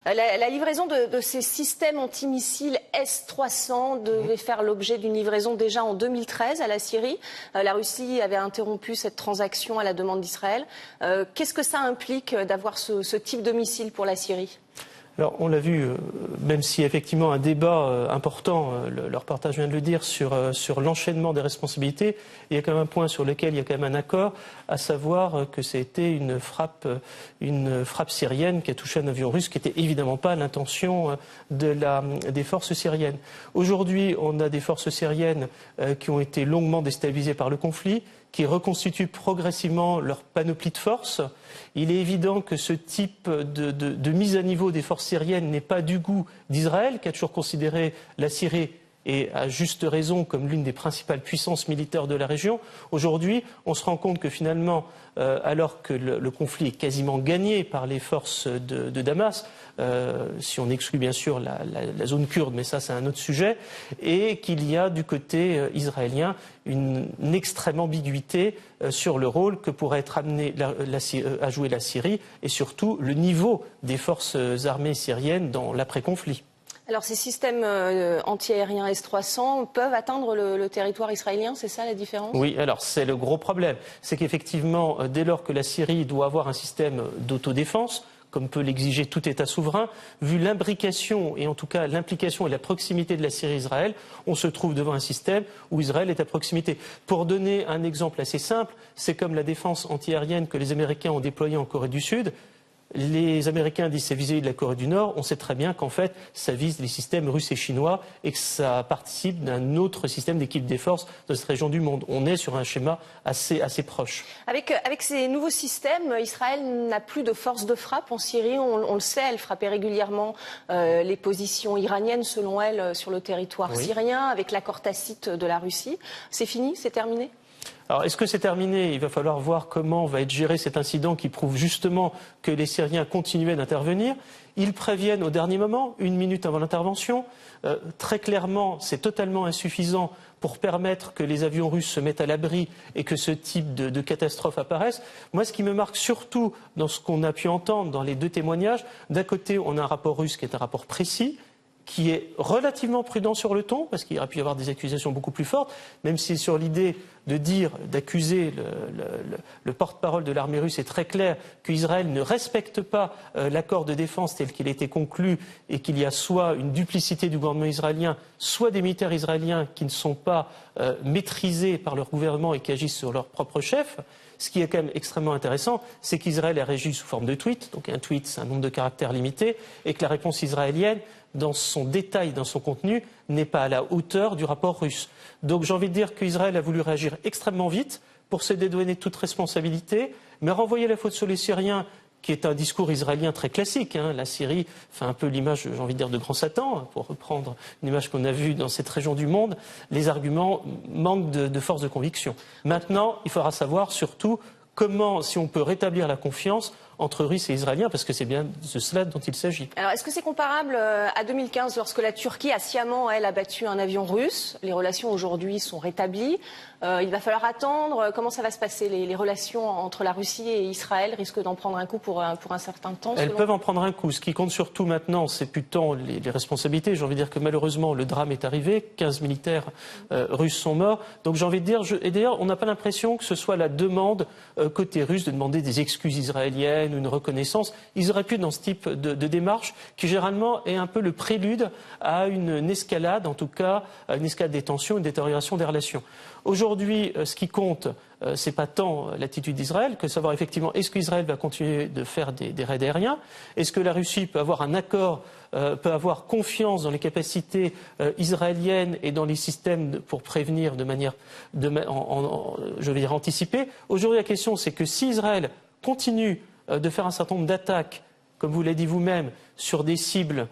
La livraison de ces systèmes antimissiles S-300 devait faire l'objet d'une livraison déjà en 2013 à la Syrie. La Russie avait interrompu cette transaction à la demande d'Israël. Qu'est-ce que ça implique d'avoir ce type de missile pour la Syrie ? Alors, on l'a vu, même si effectivement un débat important, le reportage vient de le dire, sur l'enchaînement des responsabilités, il y a quand même un point sur lequel il y a quand même un accord, à savoir que c'était une frappe syrienne qui a touché un avion russe, qui n'était évidemment pas l'intention des forces syriennes. Aujourd'hui, on a des forces syriennes qui ont été longuement déstabilisées par le conflit, qui reconstituent progressivement leur panoplie de forces. Il est évident que ce type de mise à niveau des forces syriennes n'est pas du goût d'Israël, qui a toujours considéré la Syrie, et à juste raison, comme l'une des principales puissances militaires de la région. Aujourd'hui, on se rend compte que finalement, alors que le conflit est quasiment gagné par les forces de Damas, si on exclut bien sûr la zone kurde, mais ça c'est un autre sujet, et qu'il y a du côté israélien une extrême ambiguïté sur le rôle que pourrait être amené à jouer la Syrie, et surtout le niveau des forces armées syriennes dans l'après-conflit. Alors ces systèmes antiaériens S-300 peuvent atteindre le territoire israélien, c'est ça la différence ? Oui, alors c'est le gros problème. C'est qu'effectivement, dès lors que la Syrie doit avoir un système d'autodéfense, comme peut l'exiger tout État souverain, vu l'imbrication et en tout cas l'implication et la proximité de la Syrie et Israël, on se trouve devant un système où Israël est à proximité. Pour donner un exemple assez simple, c'est comme la défense antiaérienne que les Américains ont déployée en Corée du Sud. Les Américains disent que c'est vis-à-vis de la Corée du Nord. On sait très bien qu'en fait, ça vise les systèmes russes et chinois et que ça participe d'un autre système d'équipe des forces de cette région du monde. On est sur un schéma assez proche. Avec ces nouveaux systèmes, Israël n'a plus de force de frappe en Syrie. On le sait, elle frappait régulièrement les positions iraniennes, selon elle, sur le territoire syrien, avec l'accord tacite de la Russie. C'est fini ? C'est terminé ? Alors, est-ce que c'est terminé ? Il va falloir voir comment va être géré cet incident qui prouve justement que les Syriens continuaient d'intervenir. Ils préviennent au dernier moment, 1 minute avant l'intervention. Très clairement, c'est totalement insuffisant pour permettre que les avions russes se mettent à l'abri et que ce type de catastrophe apparaisse. Moi, ce qui me marque surtout dans ce qu'on a pu entendre dans les deux témoignages, d'un côté, on a un rapport russe qui est un rapport précis, qui est relativement prudent sur le ton, parce qu'il aurait pu y avoir des accusations beaucoup plus fortes, même si sur l'idée d'accuser le porte-parole de l'armée russe est très clair qu'Israël ne respecte pas l'accord de défense tel qu'il a été conclu et qu'il y a soit une duplicité du gouvernement israélien, soit des militaires israéliens qui ne sont pas maîtrisés par leur gouvernement et qui agissent sur leur propre chef. Ce qui est quand même extrêmement intéressant, c'est qu'Israël a réagi sous forme de tweet, donc un tweet c'est un nombre de caractères limité, et que la réponse israélienne, dans son détail, dans son contenu, n'est pas à la hauteur du rapport russe. Donc j'ai envie de dire qu'Israël a voulu réagir extrêmement vite pour se dédouaner de toute responsabilité, mais renvoyer la faute sur les Syriens, qui est un discours israélien très classique. La Syrie fait un peu l'image, j'ai envie de dire, de Grand Satan, pour reprendre une image qu'on a vue dans cette région du monde. Les arguments manquent de force de conviction. Maintenant, il faudra savoir surtout comment, si on peut rétablir la confiance entre Russes et Israéliens, parce que c'est bien de cela dont il s'agit. Alors, est-ce que c'est comparable à 2015, lorsque la Turquie a sciemment, elle, abattu un avion russe ? Les relations aujourd'hui sont rétablies. Il va falloir attendre. Comment ça va se passer ? Les relations entre la Russie et Israël risquent d'en prendre un coup pour un certain temps. Elles peuvent en prendre un coup. Ce qui compte surtout maintenant, c'est plus tant les responsabilités. J'ai envie de dire que malheureusement, le drame est arrivé. 15 militaires russes sont morts. Donc j'ai envie de dire, et d'ailleurs, on n'a pas l'impression que ce soit la demande côté russe de demander des excuses israéliennes ou une reconnaissance. Ils auraient pu, dans ce type de démarche, qui généralement est un peu le prélude à une escalade, en tout cas, à une escalade des tensions, une détérioration des relations. Aujourd'hui, ce qui compte, c'est pas tant l'attitude d'Israël que savoir effectivement est-ce qu'Israël va continuer de faire des raids aériens, est-ce que la Russie peut avoir un accord, peut avoir confiance dans les capacités israéliennes et dans les systèmes pour prévenir de manière, je vais dire, anticipée. Aujourd'hui, la question, c'est que si Israël continue de faire un certain nombre d'attaques, comme vous l'avez dit vous-même, sur des cibles,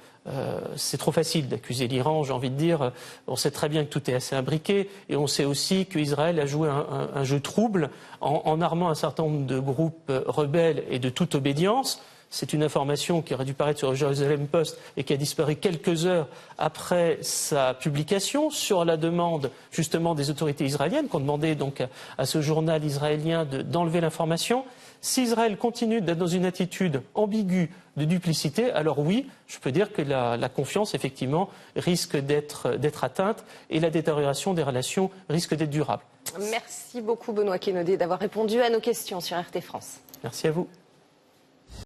c'est trop facile d'accuser l'Iran, j'ai envie de dire. On sait très bien que tout est assez imbriqué et on sait aussi qu'Israël a joué un jeu trouble en armant un certain nombre de groupes rebelles et de toute obédience. C'est une information qui aurait dû paraître sur le Jerusalem Post et qui a disparu quelques heures après sa publication sur la demande justement des autorités israéliennes qui ont demandé donc à ce journal israélien d'enlever l'information. Si Israël continue d'être dans une attitude ambiguë de duplicité, alors oui, je peux dire que la confiance, effectivement, risque d'être atteinte et la détérioration des relations risque d'être durable. Merci beaucoup Benoît Kénodé d'avoir répondu à nos questions sur RT France. Merci à vous.